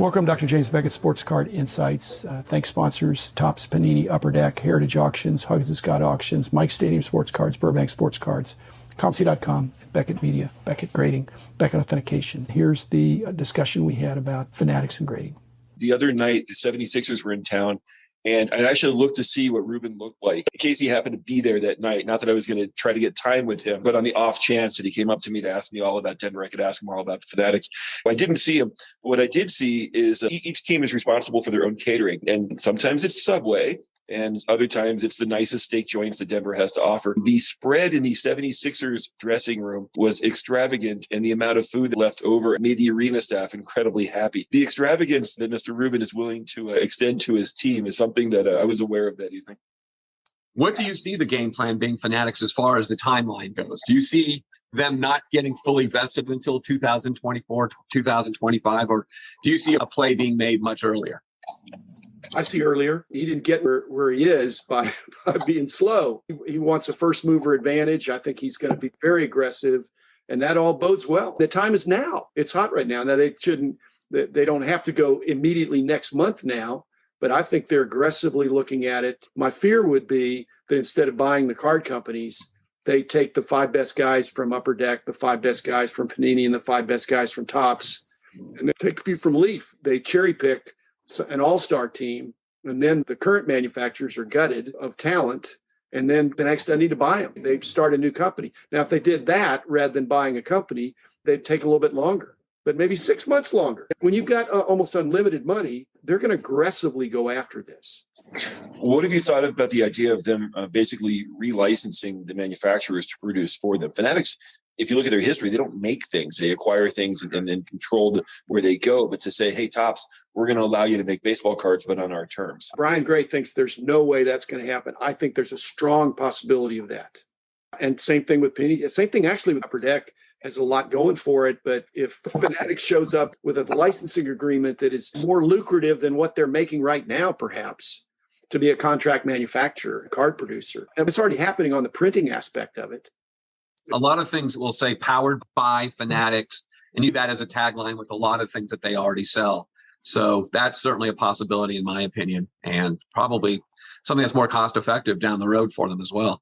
Welcome, Dr. James Beckett, Sports Card Insights. Thanks sponsors, Topps, Panini, Upper Deck, Heritage Auctions, Huggins and Scott Auctions, Mike Stadium Sports Cards, Burbank Sports Cards, ComC.com, Beckett Media, Beckett Grading, Beckett Authentication. Here's the discussion we had about Fanatics and Grading. The other night, the 76ers were in town, and I actually looked to see what Ruben looked like. Casey happened to be there that night. Not that I was going to try to get time with him, but on the off chance that he came up to me to ask me all about Denver, I could ask him all about the Fanatics. I didn't see him. What I did see is each team is responsible for their own catering, and sometimes it's Subway, and other times it's the nicest steak joints that Denver has to offer. The spread in the 76ers dressing room was extravagant, and the amount of food left over made the arena staff incredibly happy. The extravagance that Mr. Rubin is willing to extend to his team is something that I was aware of that evening. What do you see the game plan being Fanatics as far as the timeline goes? Do you see them not getting fully vested until 2024, 2025, or do you see a play being made much earlier? I see earlier. He didn't get where he is by being slow. He wants a first mover advantage. I think he's going to be very aggressive, and that all bodes well. The time is now. It's hot right now. Now they don't have to go immediately next month now, but I think they're aggressively looking at it. My fear would be that instead of buying the card companies, they take the 5 best guys from Upper Deck, the 5 best guys from Panini, and the 5 best guys from Topps, and they take a few from Leaf. They cherry pick an all-star team, and then the current manufacturers are gutted of talent, and then the next I need to buy them. They start a new company. Now, if they did that rather than buying a company, they'd take a little bit longer, but maybe 6 months longer. When you've got almost unlimited money, they're going to aggressively go after this. What have you thought about the idea of them basically relicensing the manufacturers to produce for them? Fanatics, if you look at their history, they don't make things. They acquire things and then control where they go. But to say, hey, Topps, we're going to allow you to make baseball cards, but on our terms. Brian Gray thinks there's no way that's going to happen. I think there's a strong possibility of that. And same thing with Panini. Same thing actually with Upper Deck. Has a lot going for it. But if Fanatics shows up with a licensing agreement that is more lucrative than what they're making right now, perhaps, to be a contract manufacturer, card producer. And it's already happening on the printing aspect of it. A lot of things will say powered by Fanatics, and use that as a tagline with a lot of things that they already sell. So that's certainly a possibility in my opinion, and probably something that's more cost effective down the road for them as well.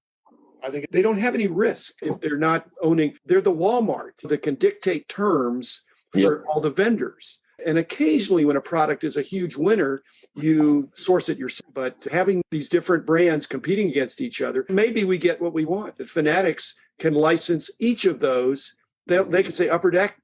I think they don't have any risk if they're not owning. They're the Walmart that can dictate terms for all the vendors. And occasionally when a product is a huge winner, you source it yourself. But having these different brands competing against each other, maybe we get what we want. That Fanatics can license each of those. They can say, Upper Deck,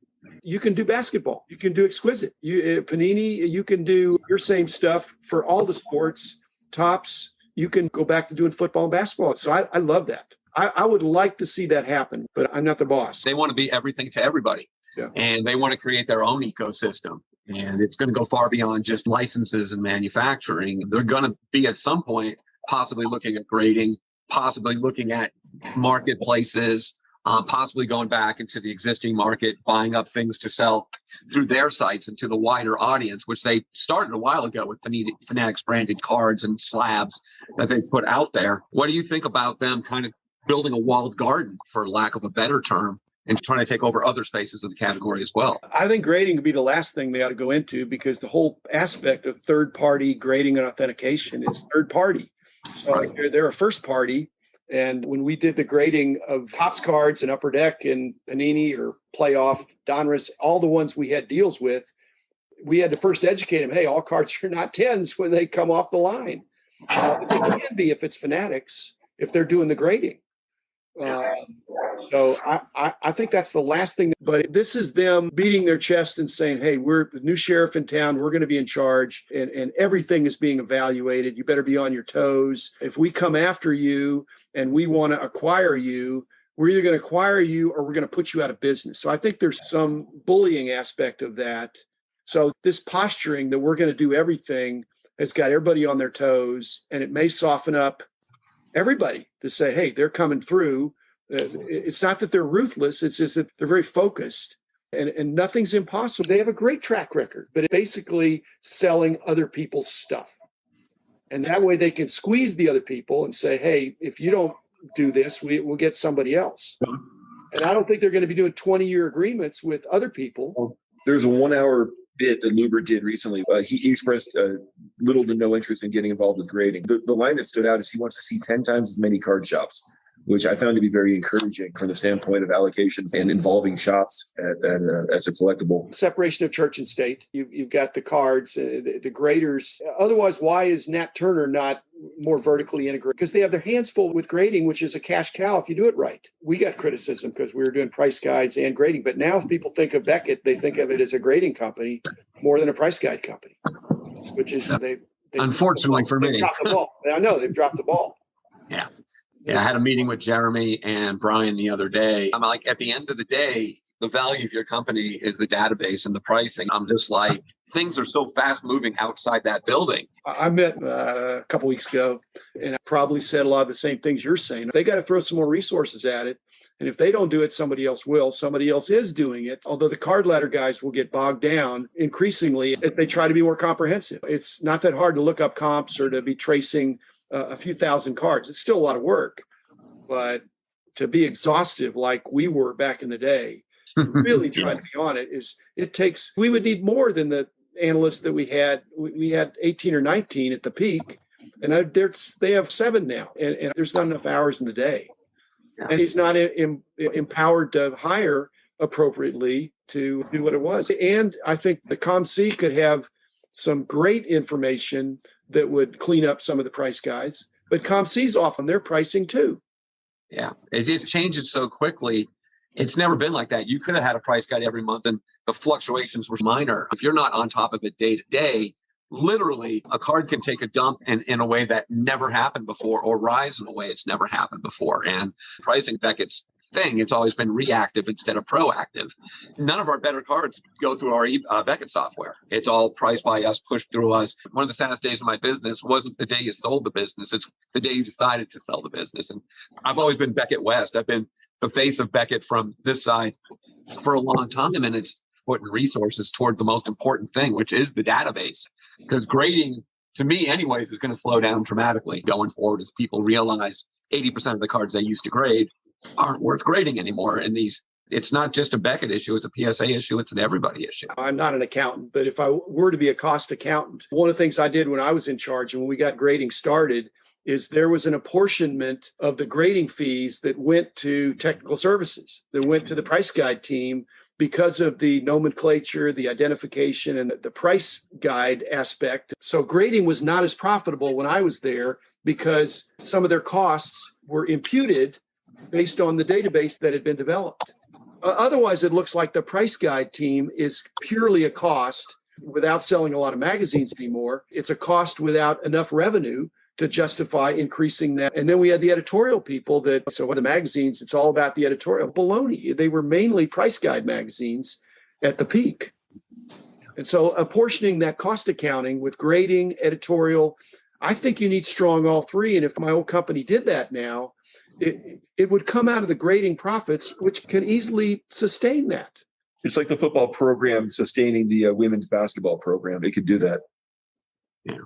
you can do basketball. You can do Exquisite. Panini, you can do your same stuff for all the sports. Topps, you can go back to doing football and basketball. So I love that. I would like to see that happen, but I'm not the boss. They want to be everything to everybody. Yeah. And they want to create their own ecosystem. And it's going to go far beyond just licenses and manufacturing. They're going to be at some point possibly looking at grading, possibly looking at marketplaces, possibly going back into the existing market, buying up things to sell through their sites and to the wider audience, which they started a while ago with Fanatics branded cards and slabs that they put out there. What do you think about them kind of building a walled garden, for lack of a better term, and trying to take over other spaces of the category as well? I think grading would be the last thing they ought to go into, because the whole aspect of third-party grading and authentication is third-party. So they're a first party. And when we did the grading of Topps cards and Upper Deck and Panini or Playoff, Donruss, all the ones we had deals with, we had to first educate them, hey, all cards are not 10s when they come off the line. But they can be if it's Fanatics, if they're doing the grading. So I think that's the last thing. But this is them beating their chest and saying, hey, we're the new sheriff in town. We're going to be in charge, and everything is being evaluated. You better be on your toes. If we come after you and we want to acquire you, we're either going to acquire you or we're going to put you out of business. So I think there's some bullying aspect of that. So this posturing that we're going to do everything has got everybody on their toes, and it may soften up everybody to say, hey, they're coming through. It's not that they're ruthless. It's just that they're very focused, and nothing's impossible. They have a great track record, but it's basically selling other people's stuff. And that way they can squeeze the other people and say, hey, if you don't do this, we'll get somebody else. And I don't think they're going to be doing 20-year agreements with other people. There's a 1 hour bit that Luber did recently. He expressed little to no interest in getting involved with grading. The line that stood out is he wants to see 10 times as many card shops, which I found to be very encouraging from the standpoint of allocations and involving shops as a collectible. Separation of church and state. You've got the cards, the graders. Otherwise, why is Nat Turner not more vertically integrated? Because they have their hands full with grading, which is a cash cow if you do it right. We got criticism because we were doing price guides and grading. But now if people think of Beckett, they think of it as a grading company more than a price guide company, which is they unfortunately for me. Dropped the ball. I know they've dropped the ball. Yeah. Yeah, I had a meeting with Jeremy and Brian the other day. I'm like, at the end of the day, the value of your company is the database and the pricing. I'm just like, things are so fast moving outside that building. I met a couple weeks ago, and I probably said a lot of the same things you're saying. They got to throw some more resources at it. And if they don't do it, somebody else will. Somebody else is doing it. Although the card ladder guys will get bogged down increasingly if they try to be more comprehensive. It's not that hard to look up comps or to be tracing a few thousand cards. It's still a lot of work, but to be exhaustive like we were back in the day, really trying to be on it we would need more than the analysts that we had. We had 18 or 19 at the peak, and they have 7 now, and there's not enough hours in the day. Yeah. And he's not empowered to hire appropriately to do what it was. And I think the ComC could have some great information that would clean up some of the price guides, but ComC's off on their pricing too. Yeah, it just changes so quickly. It's never been like that. You could have had a price guide every month and the fluctuations were minor. If you're not on top of it day to day, literally a card can take a dump in a way that never happened before or rise in a way it's never happened before. And pricing Beckett's thing, it's always been reactive instead of proactive. None of our better cards go through our Beckett software. It's all priced by us, pushed through us. One of the saddest days of my business wasn't the day you sold the business. It's the day you decided to sell the business. And I've always been Beckett West. I've been the face of Beckett from this side for a long time. And it's putting resources toward the most important thing, which is the database. Because grading, to me anyways, is going to slow down dramatically going forward as people realize 80% of the cards they used to grade aren't worth grading anymore. And it's not just a Beckett issue, it's a PSA issue, it's an everybody issue. I'm not an accountant, but if I were to be a cost accountant, one of the things I did when I was in charge and when we got grading started is there was an apportionment of the grading fees that went to technical services, that went to the price guide team because of the nomenclature, the identification, and the price guide aspect. So grading was not as profitable when I was there because some of their costs were imputed based on the database that had been developed. Otherwise, it looks like the price guide team is purely a cost without selling a lot of magazines anymore. It's a cost without enough revenue to justify increasing that. And then we had the editorial people so the magazines, it's all about the editorial. Baloney. They were mainly price guide magazines at the peak. And so apportioning that cost accounting with grading, editorial, I think you need strong all three. And if my old company did that now, it would come out of the grading profits, which can easily sustain that. It's like the football program sustaining the women's basketball program. It could do that. Yeah.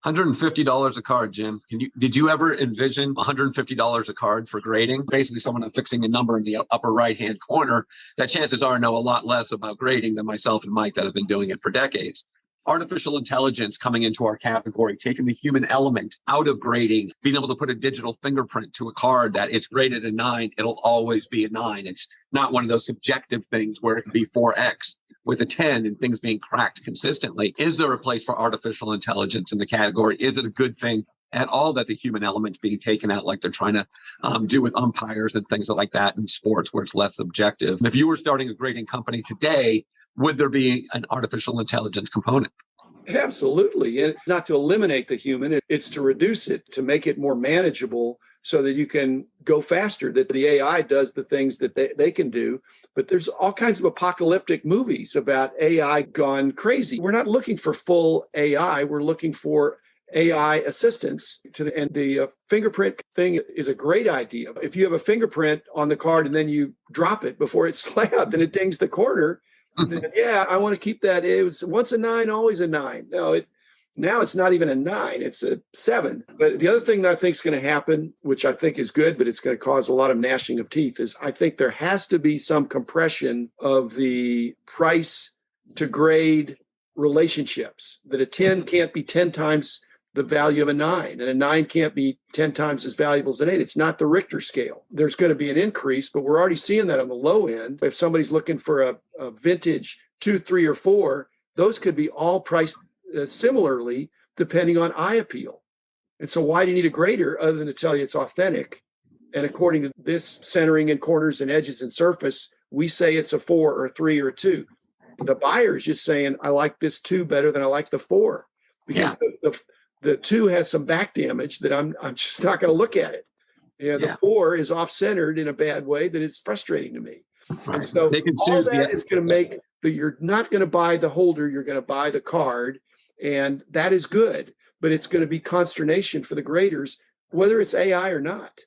$150 a card, Jim. Did you ever envision $150 a card for grading? Basically, someone affixing a number in the upper right-hand corner that chances are know a lot less about grading than myself and Mike that have been doing it for decades. Artificial intelligence coming into our category, taking the human element out of grading, being able to put a digital fingerprint to a card that it's graded a 9, it'll always be a 9. It's not one of those subjective things where it can be 4X with a 10 and things being cracked consistently. Is there a place for artificial intelligence in the category? Is it a good thing at all that the human element's being taken out like they're trying to do with umpires and things like that in sports where it's less subjective? If you were starting a grading company today, would there be an artificial intelligence component? Absolutely. And not to eliminate the human, it's to reduce it, to make it more manageable so that you can go faster, that the AI does the things that they can do. But there's all kinds of apocalyptic movies about AI gone crazy. We're not looking for full AI. We're looking for AI assistance. And the fingerprint thing is a great idea. If you have a fingerprint on the card and then you drop it before it's slabbed and it dings the corner, yeah, I want to keep that. It was once a 9, always a 9. No, now it's not even a 9, it's a 7. But the other thing that I think is going to happen, which I think is good, but it's going to cause a lot of gnashing of teeth, is I think there has to be some compression of the price to grade relationships, that a 10 can't be 10 times the value of a 9, and a 9 can't be 10 times as valuable as an 8. It's not the Richter scale. There's going to be an increase, but we're already seeing that on the low end. If somebody's looking for a vintage 2, 3, or 4, those could be all priced similarly depending on eye appeal. And so why do you need a grader other than to tell you it's authentic? And according to this centering and corners and edges and surface, we say it's a 4 or a 3 or a 2. The buyer is just saying, I like this 2 better than I like the 4, because the 2 has some back damage that I'm just not going to look at it. The 4 is off-centered in a bad way that is frustrating to me. Right. And so all that is going to make that you're not going to buy the holder, you're going to buy the card, and that is good. But it's going to be consternation for the graders, whether it's AI or not.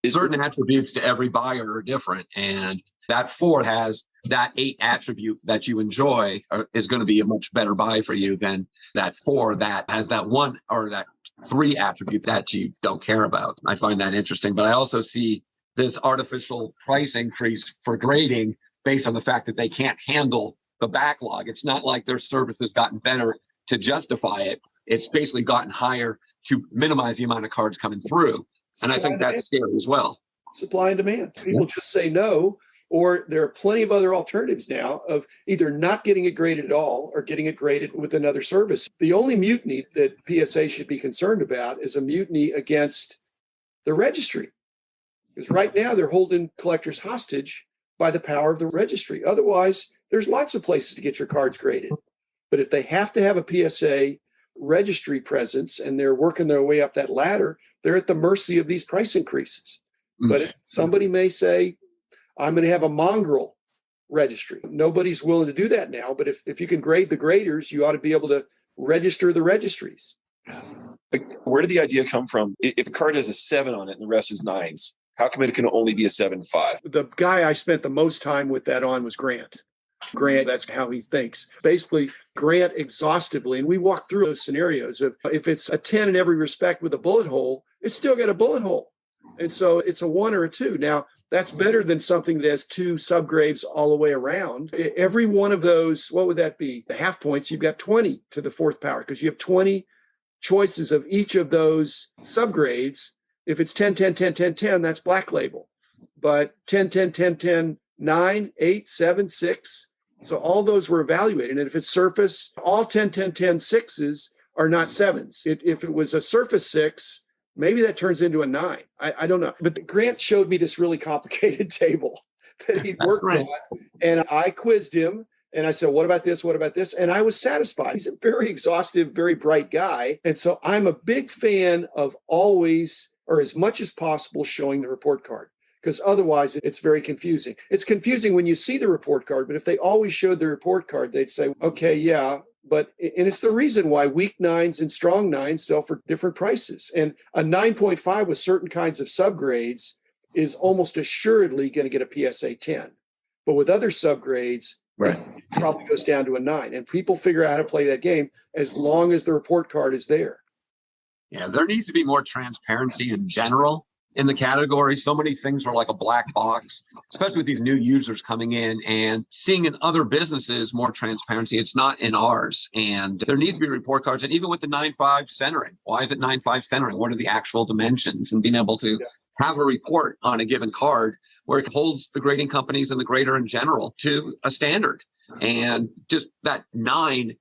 Certain attributes to every buyer are different, and that 4 has that 8 attribute that you enjoy is going to be a much better buy for you than that 4 that has that 1 or that 3 attribute that you don't care about. I find that interesting, but I also see this artificial price increase for grading based on the fact that they can't handle the backlog. It's not like their service has gotten better to justify it. It's basically gotten higher to minimize the amount of cards coming through. And I think that's scary as well. Supply and demand. People just say no, or there are plenty of other alternatives now of either not getting it graded at all or getting it graded with another service. The only mutiny that PSA should be concerned about is a mutiny against the registry. Because right now they're holding collectors hostage by the power of the registry. Otherwise, there's lots of places to get your cards graded. But if they have to have a PSA registry presence and they're working their way up that ladder, they're at the mercy of these price increases. But somebody may say, I'm going to have a mongrel registry. Nobody's willing to do that now. But if you can grade the graders, you ought to be able to register the registries. Where did the idea come from? If a card has a 7 on it and the rest is 9s, how come it can only be a 7.5? The guy I spent the most time with that on was Grant. Grant, that's how he thinks. Basically, Grant exhaustively, and we walked through those scenarios of if it's a 10 in every respect with a bullet hole, it's still got a bullet hole. And so it's a 1 or a 2. Now, that's better than something that has 2 subgrades all the way around. Every one of those, what would that be? The half points, you've got 20 to the 4th power because you have 20 choices of each of those subgrades. If it's 10, 10, 10, 10, 10, that's black label. But 10, 10, 10, 10, 9, 8, 7, 6. So all those were evaluated. And if it's surface, all 10, 10, 10, 6s are not 7s. If it was a surface 6, maybe that turns into a 9. I don't know. But Grant showed me this really complicated table that he'd worked on. And I quizzed him. And I said, what about this? What about this? And I was satisfied. He's a very exhaustive, very bright guy. And so I'm a big fan of always, or as much as possible, showing the report card. Because otherwise it's very confusing. It's confusing when you see the report card, but if they always showed the report card, they'd say, okay, yeah, and it's the reason why weak 9s and strong 9s sell for different prices. And a 9.5 with certain kinds of subgrades is almost assuredly going to get a PSA 10. But with other subgrades, it probably goes down to a 9. And people figure out how to play that game as long as the report card is there. Yeah, there needs to be more transparency in general in the category. So many things are like a black box, especially with these new users coming in and seeing in other businesses more transparency. It's not in ours. And there needs to be report cards. And even with the 9.5 centering, why is it 9.5 centering? What are the actual dimensions? And being able to have a report on a given card where it holds the grading companies and the grader in general to a standard. And just that 9,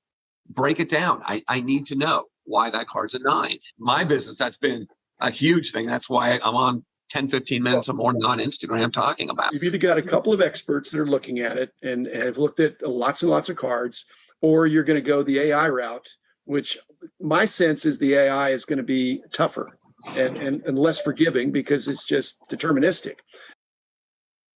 break it down. I need to know why that card's a 9. My business, that's been a huge thing. That's why I'm on 10, 15 minutes or more on Instagram talking about it. You've either got a couple of experts that are looking at it and have looked at lots and lots of cards, or you're going to go the AI route, which my sense is the AI is going to be tougher and less forgiving because it's just deterministic.